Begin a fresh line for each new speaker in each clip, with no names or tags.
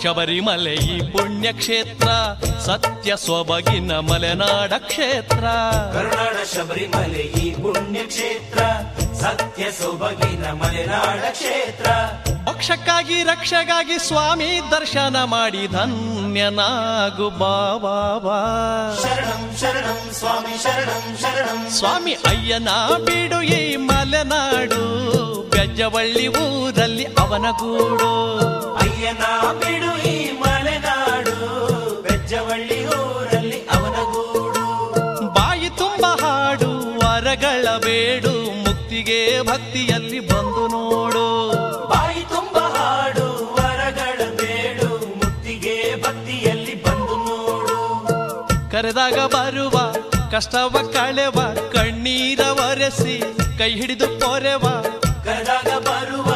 ಶಬರಿಮಲೆ ಈ ಪುಣ್ಯಕ್ಷೇತ್ರ, ಸತ್ಯ ಸೊಬಗಿನ ಮಲೆನಾಡ ಕ್ಷೇತ್ರ.
ಕರುನಾಡ ಶಬರಿಮಲೆ ಈ ಪುಣ್ಯಕ್ಷೇತ್ರ, ಸತ್ಯ ಸೊಬಗಿನ ಮಲೆನಾಡ ಕ್ಷೇತ್ರ.
ಮೋಕ್ಷಕ್ಕಾಗಿ ರಕ್ಷೆಗಾಗಿ ಸ್ವಾಮಿ ದರ್ಶನ ಮಾಡಿ ಧನ್ಯನಾಗು ಬಾಬಾ.
ಶರಣಂ ಶರಣಂ ಸ್ವಾಮಿ ಶರಣಂ ಶರಣಂ.
ಸ್ವಾಮಿ ಅಯ್ಯನ ಬಿಡು ಈ ಮಲೆನಾಡು, ಬೆಜ್ಜವಳ್ಳಿ ಊರಲ್ಲಿ ಅವನ ಗೂಡು.
ಅಯ್ಯನ ಬಿಡು ಈ ಮಲೆನಾಡು, ಬೆಜ್ಜವಳ್ಳಿ ಊರಲ್ಲಿ ಅವನ ಗೂಡು.
ಬಾಯಿ ತುಂಬ ಹಾಡು ವರಗಳ ಬೇಡು, ಮುಕ್ತಿಗೆ ಭಕ್ತಿಯಲ್ಲಿ ಬಂದು ನೋಡು.
ಬಾಯಿ ತುಂಬ ಹಾಡು ವರಗಳ ಬೇಡು, ಮುಕ್ತಿಗೆ ಭಕ್ತಿಯಲ್ಲಿ ಬಂದು ನೋಡು.
ಕರೆದಾಗ ಬರುವ ಕಷ್ಟವ ಕಳೆವ, ಕಣ್ಣೀರ ಒರೆಸಿ ಕೈ ಹಿಡಿದು ಪೊರೆವ.
ಕರೆದಾಗ ಬರುವ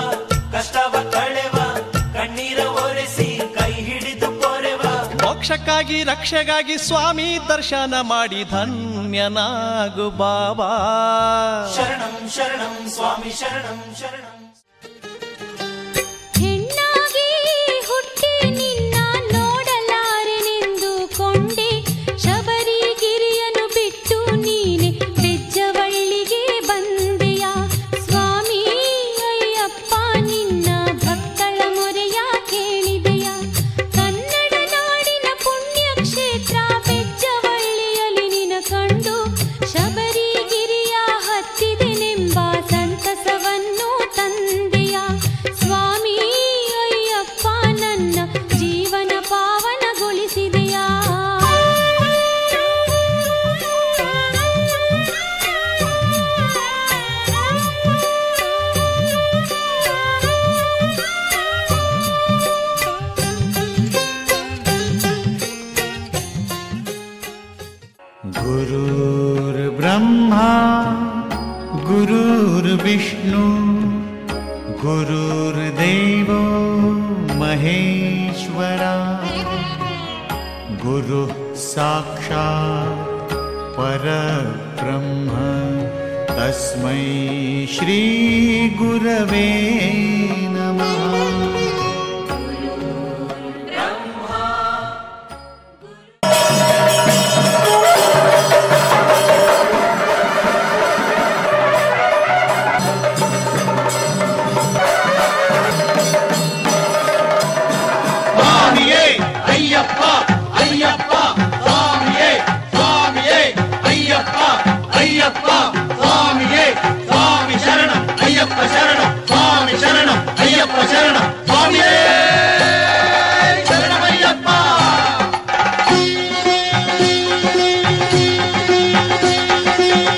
ಕಷ್ಟವ ಕಳೆವ, ಕಣ್ಣೀರ ಒರೆಸಿ ಕೈ ಹಿಡಿದು ಪೊರೆವ.
ಮೋಕ್ಷಕ್ಕಾಗಿ ರಕ್ಷೆಗಾಗಿ ಸ್ವಾಮಿ ದರ್ಶನ ಮಾಡಿ ಧನ್ಯನಾಗು ಬಾಬಾ.
ಶರಣಂ ಶರಣಂ ಸ್ವಾಮಿ ಶರಣಂ ಶರಣಂ.
ಹೆಣ್ಣಾಗಿ ಹುಟ್ಟಿ ನಿನ್ನ ನೋಡಲಾರೆನೆಂದು ಕೊಂಡೆ, ಶಬರಿಗಿರಿಯನ್ನು ಬಿಟ್ಟು ನೀನೆ ಬೆಜ್ಜವಳ್ಳಿಗೆ ಬಂದೆಯ. ಸ್ವಾಮಿ ಅಯ್ಯಪ್ಪ ನಿನ್ನ ಭಕ್ತಳ ಮೊರೆಯ ಕೇಳಿದೆಯ. ಕನ್ನಡ ನಾಡಿನ ಪುಣ್ಯಕ್ಷೇತ್ರ ಬೆಜ್ಜವಳ್ಳಿಯಲ್ಲಿ ನಿನ ಕಂಡು, ಶಬರಿಗಿರಿಯ ಹತ್ತಿದೆನೆಂಬ ಸಂತಸವನ್ನು ತಂದೆಯ. ಸ್ವಾಮಿ ಅಯ್ಯಪ್ಪ ನನ್ನ ಜೀವನ ಪಾವನಗೊಳಿಸಿದೆಯಾ.
गुरुर्ब्रह्मा गुरुर्विष्णु गुरुर्देवो महेश्वरा. गुरुः साक्षात् परब्रह्म, तस्मै श्री गुरवे नमः.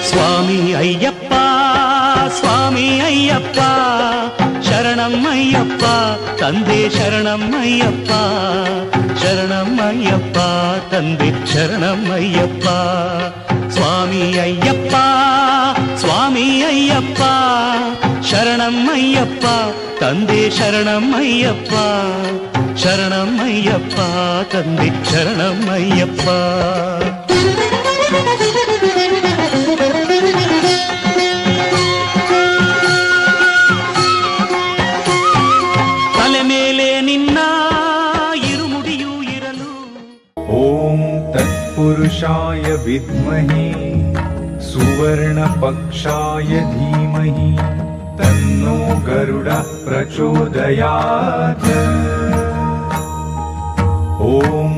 ಸ್ವಾಮಿ ಅಯ್ಯಪ್ಪ ಸ್ವಾಮಿ ಅಯ್ಯಪ್ಪ ಶರಣಮಯ್ಯಪ್ಪ ತಂದೆ ಶರಣಮಯ್ಯಪ್ಪ ಶರಣಮಯ್ಯಪ್ಪ ತಂದೆ ಶರಣಮಯ್ಯಪ್ಪ. ಸ್ವಾಮಿ ಅಯ್ಯಪ್ಪ ಸ್ವಾಮಿ ಅಯ್ಯಪ್ಪ ಶರಣಮಯ್ಯಪ್ಪ ತಂದೆ ಶರಣಮಯ್ಯಪ್ಪ ಶರಣಮಯ್ಯಪ್ಪ ತಂದೆ ಶರಣಮಯ್ಯಪ್ಪ. ತಲೆ ಮೇಲೆ ನಿನ್ನ ಇರುಮುಡಿಯೂ ಇರಲು.
ಓಂ ತತ್ಪುರುಷಾಯ ವಿದ್ಮಹಿ ಸುವರ್ಣಪಕ್ಷಾಯ ಧೀಮಹಿ ತನ್ನೋ ಗರುಡ ಪ್ರಚೋದಯಾತ್. ಓಂ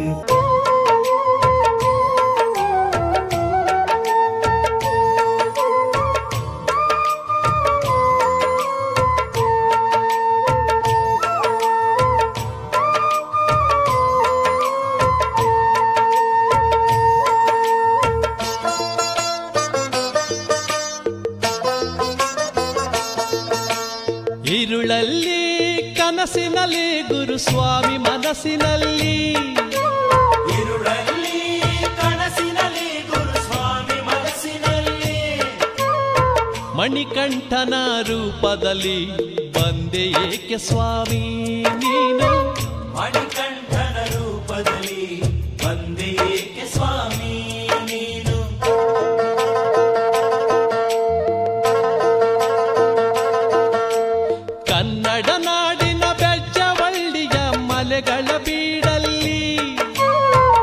ഇരുളಲ್ಲಿ ಕನಸಿನಲ್ಲಿ ಗುರುಸ್ವಾಮಿ ಮನಸ್ಸಿನಲ್ಲಿ.
ഇരുളಲ್ಲಿ ಕನಸಿನಲ್ಲಿ ಗುರುಸ್ವಾಮಿ ಮನಸ್ಸಿನಲ್ಲಿ.
ಮಣಿಕಂಠನ ರೂಪದಲ್ಲಿ ಬಂದೆ ಏಕೆ ಸ್ವಾಮಿ ನೀನು.
ಮಣಿಕಂಠನ ರೂಪದಲ್ಲಿ ಬಂದೆ ಏಕೆ ಸ್ವಾಮಿ ನೀನು.
ಕನ್ನಡ ನಾಡಿನ ಬೆಜ್ಜವಳ್ಳಿಯ ಮಲೆಗಳ ಬೀಡಲ್ಲಿ,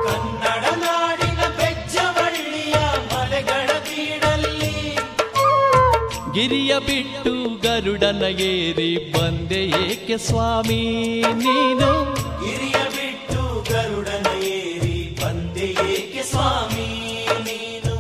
ಕನ್ನಡ ನಾಡಿನ ಬೆಜ್ಜವಳ್ಳಿಯ ಮಲೆಗಳ ಬೀಡಲ್ಲಿ,
ಗಿರಿಯ ಬಿಟ್ಟು ಗರುಡನ ಏರಿ ಬಂದೆ ಏಕೆ ಸ್ವಾಮಿ ನೀನು,
ಗಿರಿಯ ಬಿಟ್ಟು ಗರುಡನ ಏರಿ ಬಂದೆ ಏಕೆ ಸ್ವಾಮಿ ನೀನು.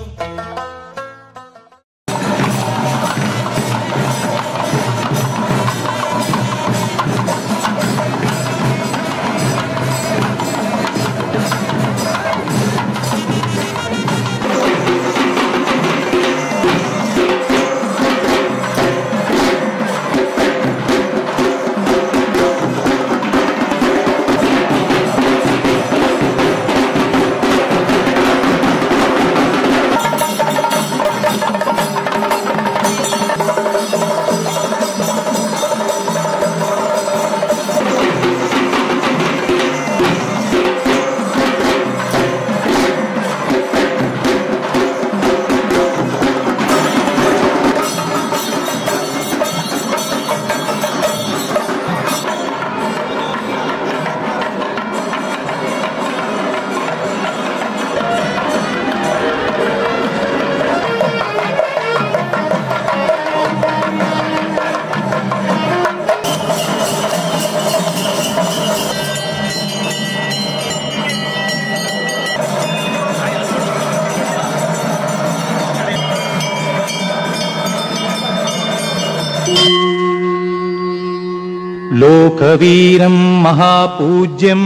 लोकवीरं महापूज्यं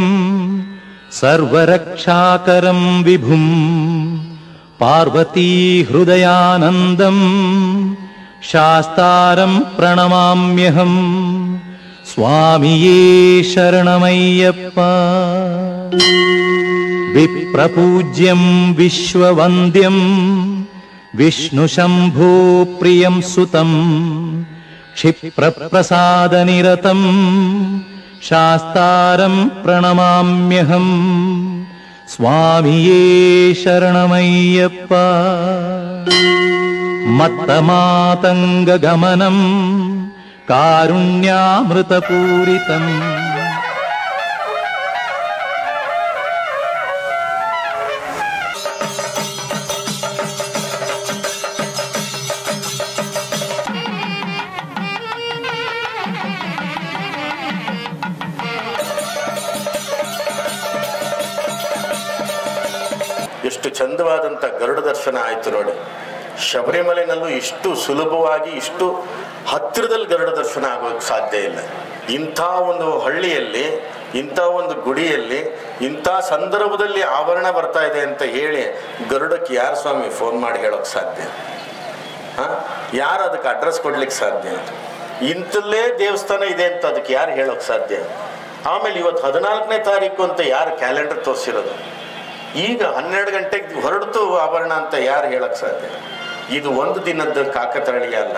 सर्वरक्षाकरं विभुं पार्वती हृदयानन्दं शास्तारं प्रणमाम्यहं स्वामिये शरणमय्यप्पा विप्रपूज्यं विश्ववन्द्यं विष्णुशम्भो प्रियं सुतं क्षिप्रप्रसादनिरतं शास्तारं प्रणमाम्यहं स्वामिये शरणमय्यप्पा मत्तमातङ्गगमनं कारुण्यामृतपूरितम्
ಎಷ್ಟು ಚಂದವಾದಂಥ ಗರುಡ ದರ್ಶನ ಆಯಿತು ನೋಡಿ. ಶಬರಿಮಲೆನಲ್ಲೂ ಇಷ್ಟು ಸುಲಭವಾಗಿ ಇಷ್ಟು ಹತ್ತಿರದಲ್ಲಿ ಗರುಡ ದರ್ಶನ ಆಗೋಕ್ಕೆ ಸಾಧ್ಯ ಇಲ್ಲ. ಇಂಥ ಒಂದು ಹಳ್ಳಿಯಲ್ಲಿ, ಇಂಥ ಒಂದು ಗುಡಿಯಲ್ಲಿ, ಇಂಥ ಸಂದರ್ಭದಲ್ಲಿ ಆಭರಣ ಬರ್ತಾ ಇದೆ ಅಂತ ಹೇಳಿ ಗರುಡಕ್ಕೆ ಯಾರು ಸ್ವಾಮಿ ಫೋನ್ ಮಾಡಿ ಹೇಳೋಕ್ಕೆ ಸಾಧ್ಯ? ಯಾರು ಅದಕ್ಕೆ ಅಡ್ರೆಸ್ ಕೊಡ್ಲಿಕ್ಕೆ ಸಾಧ್ಯ? ಇಂಥಲ್ಲೇ ದೇವಸ್ಥಾನ ಇದೆ ಅಂತ ಅದಕ್ಕೆ ಯಾರು ಹೇಳೋಕ್ಕೆ ಸಾಧ್ಯ? ಆಮೇಲೆ ಇವತ್ತು 14ನೇ ತಾರೀಕು ಅಂತ ಯಾರು ಕ್ಯಾಲೆಂಡರ್ ತೋರಿಸಿರೋದು? ಈಗ 12 ಗಂಟೆಗೆ ಹೊರಡ್ತು ಆಭರಣ ಅಂತ ಯಾರು ಹೇಳಕ್ ಸಾಧ್ಯ? ಇದು ಒಂದು ದಿನದ ಕಾಕತಾಳೀಯ ಅಲ್ಲ.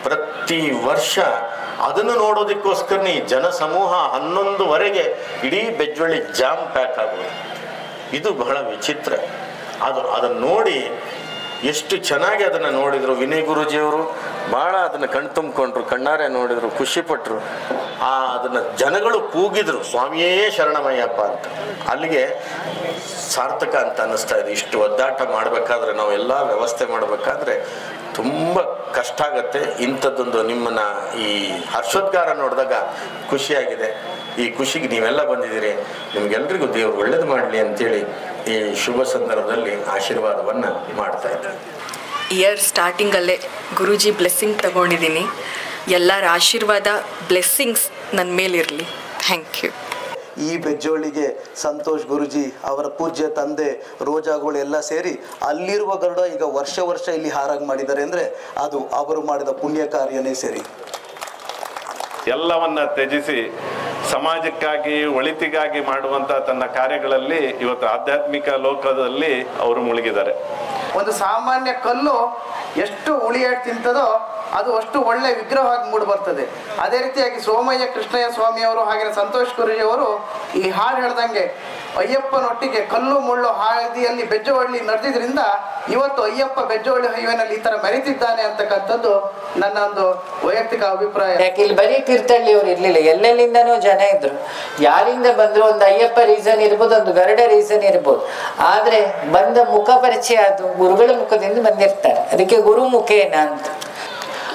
ಪ್ರತಿ ವರ್ಷ ಅದನ್ನು ನೋಡೋದಕ್ಕೋಸ್ಕರನೇ ಈ ಜನ ಸಮೂಹ 11ವರೆಗೆ ಇಡೀ ಬೆಜ್ವಳ್ಳಿ ಜಾಮ್ ಪ್ಯಾಕ್ ಆಗೋದು. ಇದು ಬಹಳ ವಿಚಿತ್ರ. ಅದನ್ನು ನೋಡಿ ಎಷ್ಟು ಚೆನ್ನಾಗಿ ಅದನ್ನು ನೋಡಿದರು ವಿನಯ್ ಗುರೂಜಿಯವರು. ಭಾಳ ಅದನ್ನು ಕಣ್ತುಂಬಿಕೊಂಡ್ರು, ಕಣ್ಣಾರೆ ನೋಡಿದರು, ಖುಷಿಪಟ್ಟರು. ಅದನ್ನು ಜನಗಳು ಕೂಗಿದ್ರು, ಸ್ವಾಮಿಯೇ ಶರಣಮಯ್ಯಪ್ಪ ಅಂತ. ಅಲ್ಲಿಗೆ ಸಾರ್ಥಕ ಅಂತ ಅನ್ನಿಸ್ತಾ ಇದೆ. ಇಷ್ಟು ಒದ್ದಾಟ ಮಾಡಬೇಕಾದ್ರೆ, ನಾವೆಲ್ಲ ವ್ಯವಸ್ಥೆ ಮಾಡಬೇಕಾದ್ರೆ ತುಂಬ ಕಷ್ಟ ಆಗತ್ತೆ. ಇಂಥದ್ದೊಂದು ನಿಮ್ಮನ್ನ ಈ ಹರ್ಷೋದ್ಗಾರ ನೋಡಿದಾಗ ಖುಷಿಯಾಗಿದೆ. ಈ ಖುಷಿಗೆ ನೀವೆಲ್ಲ ಬಂದಿದ್ದೀರಿ. ನಿಮ್ಗೆಲ್ರಿಗೂ ದೇವರು ಒಳ್ಳೇದು ಮಾಡಲಿ ಅಂತೇಳಿ ಈ ಶುಭ ಸಂದರ್ಭದಲ್ಲಿ ಆಶೀರ್ವಾದವನ್ನು ಮಾಡ್ತಾ ಇದ್ದಾರೆ.
ಇಯರ್ ಸ್ಟಾರ್ಟಿಂಗಲ್ಲೇ ಗುರೂಜಿ ಬ್ಲೆಸ್ಸಿಂಗ್ ತಗೊಂಡಿದ್ದೀನಿ. ಎಲ್ಲರ ಆಶೀರ್ವಾದ ಬ್ಲೆಸ್ಸಿಂಗ್ಸ್ ನನ್ನ ಮೇಲಿರಲಿ. Thank you.
ಈ ಬೆಜ್ಜೋಳಿಗೆ ಸಂತೋಷ್ ಗುರುಜಿ ಅವರ ಪೂಜ್ಯ ತಂದೆ ರೋಜಾಗಳು ಎಲ್ಲ ಸೇರಿ ಅಲ್ಲಿರುವ ಗರುಡ ಈಗ ವರ್ಷ ವರ್ಷ ಇಲ್ಲಿ ಹಾರಾಗಿ ಮಾಡಿದ್ದಾರೆ ಅಂದರೆ ಅದು ಅವರು ಮಾಡಿದ ಪುಣ್ಯ ಕಾರ್ಯನೇ ಸರಿ.
ಎಲ್ಲವನ್ನ ತ್ಯಜಿಸಿ ಸಮಾಜಕ್ಕಾಗಿ ಒಳಿತಿಗಾಗಿ ಮಾಡುವಂಥ ತನ್ನ ಕಾರ್ಯಗಳಲ್ಲಿ ಇವತ್ತು ಆಧ್ಯಾತ್ಮಿಕ ಲೋಕದಲ್ಲಿ ಅವರು ಮುಳುಗಿದ್ದಾರೆ.
ಒಂದು ಸಾಮಾನ್ಯ ಕಲ್ಲು ಎಷ್ಟು ಉಳಿಯಾಗಿ ತಿಂತದೋ ಅದು ಅಷ್ಟು ಒಳ್ಳೆ ವಿಗ್ರಹವಾಗಿ ಮೂಡಿ ಬರ್ತದೆ. ಅದೇ ರೀತಿಯಾಗಿ ಸೋಮಯ್ಯ ಕೃಷ್ಣಯ್ಯ ಸ್ವಾಮಿಯವರು ಹಾಗೆ ಸಂತೋಷ್ ಗುರೂಜಿಯವರು ಈ ಹಾಡು ಹೇಳ್ದಂಗೆ ಅಯ್ಯಪ್ಪನೊಟ್ಟಿಗೆ ಕಲ್ಲು ಮುಳ್ಳು ಹಾದಿಯಲ್ಲಿ ಬೆಜ್ಜವಳ್ಳಿ ನಡೆದಿದ್ರಿಂದ ಇವತ್ತು ಅಯ್ಯಪ್ಪ ಬೆಜ್ಜವಳ್ಳಿ ಹೈವೇನಲ್ಲಿ ಈ ತರ ಮೆರೀತಿದ್ದಾನೆ ಅಂತಕ್ಕಂಥದ್ದು ನನ್ನ ಒಂದು ವೈಯಕ್ತಿಕ ಅಭಿಪ್ರಾಯ.
ಯಾಕೆ ಇಲ್ಲಿ ಬರೀ ತೀರ್ಥಹಳ್ಳಿಯವ್ರು ಇರ್ಲಿಲ್ಲ, ಎಲ್ಲೆಲ್ಲಿಂದನೂ ಜನ ಇದ್ರು. ಯಾರಿಂದ ಬಂದ್ರು ಒಂದು ಅಯ್ಯಪ್ಪ ರೀಸನ್ ಇರ್ಬೋದು, ಒಂದು ಗರುಡ ರೀಸನ್ ಇರ್ಬೋದು. ಆದ್ರೆ ಬಂದ ಮುಖ ಪರಿಚಯ ಅದು ಗುರುಗಳ ಮುಖದಿಂದ ಬಂದಿರ್ತಾರೆ. ಅದಕ್ಕೆ ಗುರು ಮುಖೇನ ಅಂತ.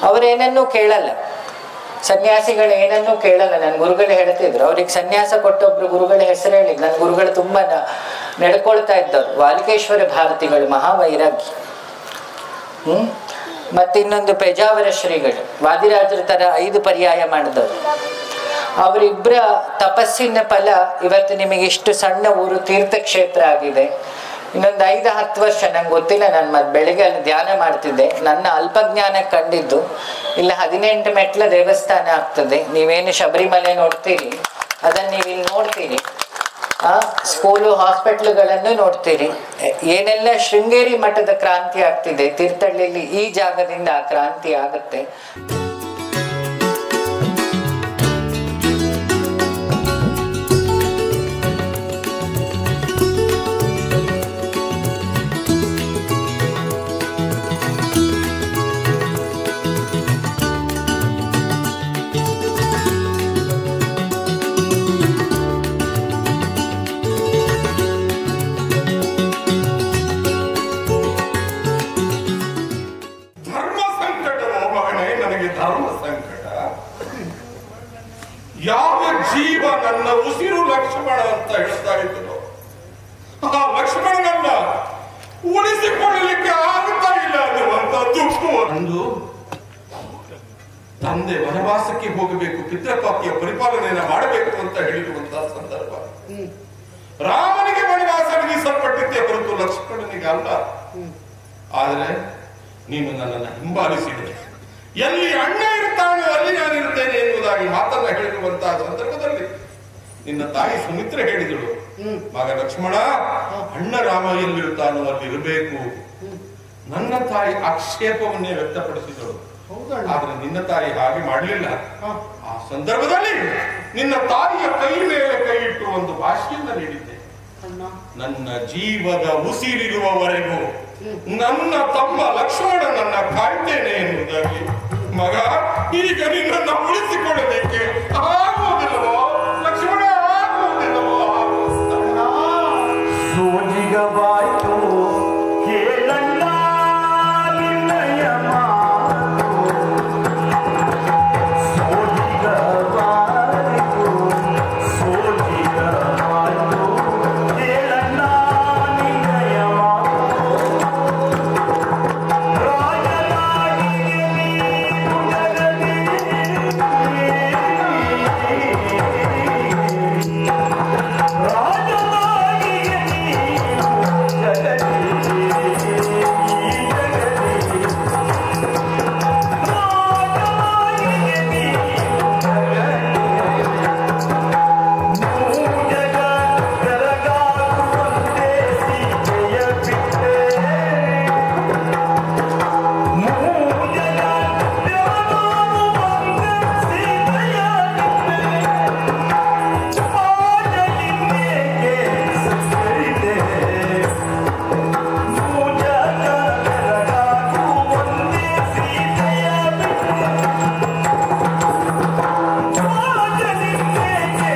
ಅವರೇನನ್ನೂ ಕೇಳಲ್ಲ, ಸನ್ಯಾಸಿಗಳು ಏನನ್ನೂ ಕೇಳಲ್ಲ. ನನ್ನ ಗುರುಗಳು ಹೇಳ್ತಿದ್ರು, ಅವ್ರಿಗೆ ಸನ್ಯಾಸ ಕೊಟ್ಟೊಬ್ರು ಗುರುಗಳ ಹೆಸರು ಹೇಳಿ. ನನ್ನ ಗುರುಗಳು ತುಂಬಾ ನಡ್ಕೊಳ್ತಾ ಇದ್ದವ್ರು ವಾಲ್ಕೇಶ್ವರ ಭಾರತಿಗಳು, ಮಹಾವೈರಾಗ್ಯ. ಮತ್ತಿನ್ನೊಂದು ಪೇಜಾವರ ಶ್ರೀಗಳು, ವಾದಿರಾಜರ ತರ 5 ಪರ್ಯಾಯ ಮಾಡಿದವರು. ಅವರಿಬ್ಬರ ತಪಸ್ಸಿನ ಫಲ ಇವತ್ತು ನಿಮಗೆ ಇಷ್ಟು ಸಣ್ಣ ಊರು ತೀರ್ಥಕ್ಷೇತ್ರ ಆಗಿದೆ. ಇನ್ನೊಂದು 5-10 ವರ್ಷ ನಂಗೆ ಗೊತ್ತಿಲ್ಲ, ನಾನು ಬೆಳಿಗ್ಗೆ ಅಲ್ಲಿ ಧ್ಯಾನ ಮಾಡ್ತಿದ್ದೆ. ನನ್ನ ಅಲ್ಪಜ್ಞಾನ ಕಂಡಿದ್ದು ಇಲ್ಲಿ 18 ಮೆಟ್ಲ ದೇವಸ್ಥಾನ ಆಗ್ತದೆ. ನೀವೇನು ಶಬರಿಮಲೆ ನೋಡ್ತೀರಿ ಅದನ್ನು ನೀವು ಇಲ್ಲಿ ನೋಡ್ತೀರಿ. ಸ್ಕೂಲು ಹಾಸ್ಪಿಟ್ಲುಗಳನ್ನು ನೋಡ್ತೀರಿ. ಏನೆಲ್ಲ ಶೃಂಗೇರಿ ಮಠದ ಕ್ರಾಂತಿ ಆಗ್ತಿದೆ, ತೀರ್ಥಹಳ್ಳಿಯಲ್ಲಿ ಈ ಜಾಗದಿಂದ ಆ ಕ್ರಾಂತಿ ಆಗುತ್ತೆ.
ಯಾವ ಜೀವ ನನ್ನ ಉಸಿರು ಲಕ್ಷ್ಮಣ ಅಂತ ಹೇಳ್ತಾ ಇದ್ದನು, ಆ ಲಕ್ಷ್ಮಣನನ್ನ ಉಳಿಸಿಕೊಳ್ಳಲಿಕ್ಕೆ ಆಗುತ್ತಾ ಇಲ್ಲ ಅನ್ನುವಂತ ದುಃಖ. ಅಂದು ತಂದೆ ವನವಾಸಕ್ಕೆ ಹೋಗಬೇಕು, ಪಿತೃಪಾಕಿಯ ಪರಿಪಾಲನೆಯನ್ನ ಮಾಡಬೇಕು ಅಂತ ಹೇಳಿರುವಂತಹ ಸಂದರ್ಭ. ರಾಮನಿಗೆ ವನವಾಸ ವಿಧಿಸಲ್ಪಟ್ಟಿದ್ದೇ ಹೊರತು ಲಕ್ಷ್ಮಣನಿಗೆ ಅಲ್ಲ. ಆದರೆ ನೀನು ನನ್ನನ್ನು ಹಿಂಬಾಲಿಸಿದೆ. ಎಲ್ಲಿ ಅಣ್ಣ ಇರ್ತಾನೋ ಅಲ್ಲಿ ನಾನಿರ್ತೇನೆ ಎನ್ನುವುದಾಗಿ ಮಾತನ್ನ ಹೇಳಿರುವಂತಹ ಸಂದರ್ಭದಲ್ಲಿ ನಿನ್ನ ತಾಯಿ ಸುಮಿತ್ರೆ ಹೇಳಿದಳು, ಮಗ ಲಕ್ಷ್ಮಣ, ಅಣ್ಣ ರಾಮ ಎಲ್ಲಿರ್ತಾನೋ ಅಲ್ಲಿ ಇರಬೇಕು. ನನ್ನ ತಾಯಿ ಆಕ್ಷೇಪವನ್ನೇ ವ್ಯಕ್ತಪಡಿಸಿದಳು. ಆದ್ರೆ ನಿನ್ನ ತಾಯಿ ಹಾಗೆ ಮಾಡಲಿಲ್ಲ. ಆ ಸಂದರ್ಭದಲ್ಲಿ ನಿನ್ನ ತಾಯಿಯ ಕೈ ಮೇಲೆ ಕೈ ಇಟ್ಟು ಒಂದು ಭಾಷೆಯನ್ನ ನೀಡಿದ್ದೆ. ನನ್ನ ಜೀವದ ಉಸಿರಿರುವವರೆಗೂ ನನ್ನ ತಮ್ಮ ಲಕ್ಷ್ಮಣನನ್ನ ಕಾಯ್ತೇನೆ ಎನ್ನುವುದಾಗಿ. ಮಗ, ಈಗ ನಿನ್ನನ್ನು ಉಳಿಸಿಕೊಳ್ಳಲಿಕ್ಕೆ ಆಗುವುದಿಲ್ಲವೋ ಲಕ್ಷ್ಮಣ, ಆಗುವುದಿಲ್ಲವೋ?
ಸೋಜಿಗವಾಯ್ತು ಕೇಳಣ್ಣ ನಿನ್ನಯ ಮಾತು, ಸೋಜಿಗವಾಯ್ತು ಸೋಜಿಗವಾಯ್ತು ಕೇಳಣ್ಣ ನಿನ್ನಯ ಮಾತು. ರಾಜನಾಗಿಯೇ ನೀನು ಜಗದಿ, ರಾಜನಾಗಿಯೇ ನೀನು ಜಗದಿ, ರಾಜನಾಗಿಯೇ ನೀನು ಜಗದಿ, ಬೆರಗಾಗುವಂತೆ ಸೀತೆಯ ಬಿಟ್ಟೆ, ಮೂಜಗ ಬೆರಗಾಗುವಂತೆ ಸೀತೆಯ ಬಿಟ್ಟೆ, ಪಾಜಲಿಂಗೇಗೆ ಸರಿದೆ, ಮೂಜಗ ಬೆರಗಾಗುವಂತೆ ಸೀತೆಯ ಬಿಟ್ಟೆ, ಪಾಜಲಿಂಗೇಗೆ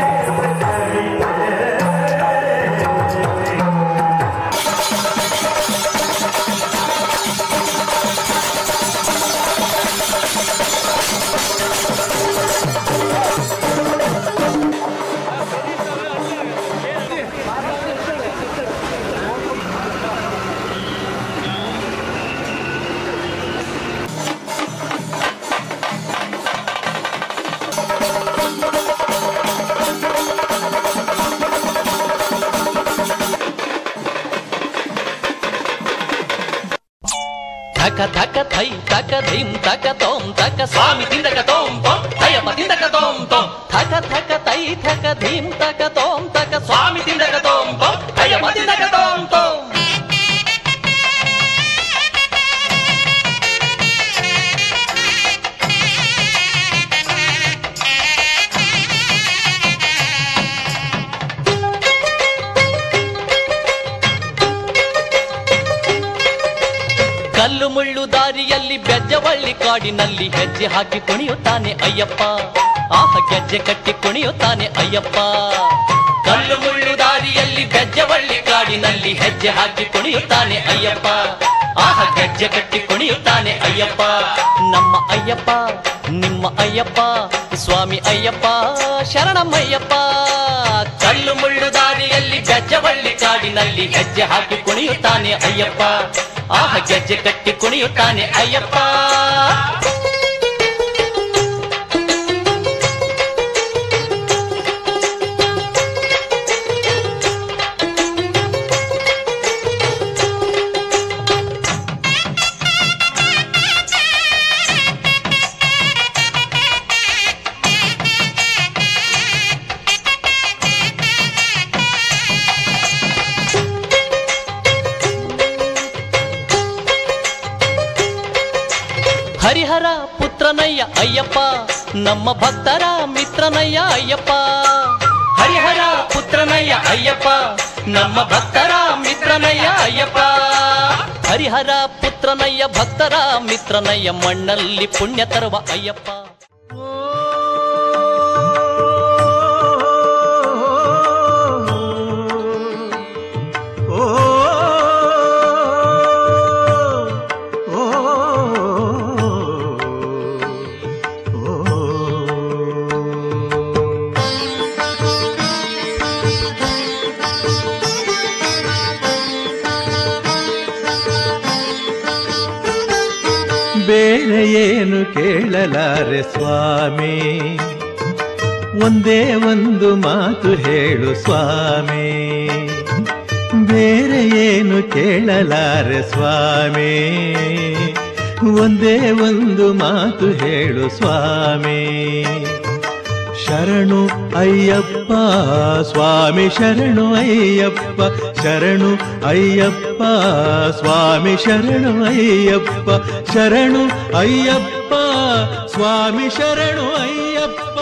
ತಕ ತಕ ಥೈ ತಕ ಧಿಂ ತಕ ತೋಂ ತಕ ಸ್ವಾಮಿ ತಿಂದಕ ತೋಂ ತೋಂ ಅಯ್ಯಪ್ಪ ತಿಂದಕ ತೋಂ ತೋಂ ಥಕ ಥಕ ತೈ ಥಕ ಧಿಂ ತಕ ತೋಂ ತಕ ಸ್ವಾಮಿ ತಿಂದಕ ತೋಂ ತೋಂ ಅಯ್ಯಪ್ಪ ತಿಂದಕ ತೋಂ ತೋಂ. ಬೆಜ್ಜವಳ್ಳಿ ಕಾಡಿನಲ್ಲಿ ಹೆಜ್ಜೆ ಹಾಕಿ ಕುಣಿಯುತ್ತಾನೆ ಅಯ್ಯಪ್ಪ. ಆಹ ಗೆಜ್ಜೆ ಕಟ್ಟಿ ಕುಣಿಯುತ್ತಾನೆ ಅಯ್ಯಪ್ಪ. ಕಲ್ಲು ಮುಳ್ಳು ದಾರಿಯಲ್ಲಿ ಬೆಜ್ಜವಳ್ಳಿ ಕಾಡಿನಲ್ಲಿ ಹೆಜ್ಜೆ ಹಾಕಿ ಕುಣಿಯುತ್ತಾನೆ ಅಯ್ಯಪ್ಪ. ಆಹ ಗೆಜ್ಜೆ ಕಟ್ಟಿ ಕುಣಿಯುತ್ತಾನೆ ಅಯ್ಯಪ್ಪ. ನಮ್ಮ ಅಯ್ಯಪ್ಪ ನಿಮ್ಮ ಅಯ್ಯಪ್ಪ ಸ್ವಾಮಿ ಅಯ್ಯಪ್ಪ ಶರಣಮಯ್ಯಪ್ಪ. ಕಲ್ಲು ಮುಳ್ಳು ದಾರಿಯಲ್ಲಿ ಬೆಜ್ಜವಳ್ಳಿ ಕಾಡಿನಲ್ಲಿ ಹೆಜ್ಜೆ ಹಾಕಿ ಕುಣಿಯುತ್ತಾನೆ ಅಯ್ಯಪ್ಪ. ಆಹ ಗೆಜ್ಜೆ ಕಟ್ಟಿ ಕುಣಿಯುತ್ತಾನೆ ಅಯ್ಯಪ್ಪ. ಹರಿಹರ ಪುತ್ರನಯ್ಯ ಅಯ್ಯಪ್ಪ ನಮ್ಮ ಭಕ್ತರ ಮಿತ್ರನಯ್ಯ ಅಯ್ಯಪ್ಪ. ಹರಿಹರ ಪುತ್ರನಯ್ಯ ಅಯ್ಯಪ್ಪ ನಮ್ಮ ಭಕ್ತರ ಮಿತ್ರನಯ್ಯ ಅಯ್ಯಪ್ಪ. ಹರಿಹರ ಪುತ್ರನಯ್ಯ ಭಕ್ತರ ಮಿತ್ರನಯ್ಯ ಮಣ್ಣಲ್ಲಿ ಪುಣ್ಯ ತರುವ ಅಯ್ಯಪ್ಪ.
ಬೇರೆ ಏನು ಕೇಳಲಾರೆ ಸ್ವಾಮಿ, ಒಂದೇ ಒಂದು ಮಾತು ಹೇಳು ಸ್ವಾಮಿ. ಬೇರೆ ಏನು ಕೇಳಲಾರೆ ಸ್ವಾಮಿ, ಒಂದೇ ಒಂದು ಮಾತು ಹೇಳು ಸ್ವಾಮಿ. ಶರಣು ಅಯ್ಯಪ್ಪ ಸ್ವಾಮಿ ಶರಣು ಅಯ್ಯಪ್ಪ, ಶರಣು ಅಯ್ಯಪ್ಪ ಸ್ವಾಮಿ ಶರಣು ಅಯ್ಯಪ್ಪ, ಶರಣು ಅಯ್ಯಪ್ಪ ಸ್ವಾಮಿ ಶರಣು ಅಯ್ಯಪ್ಪ.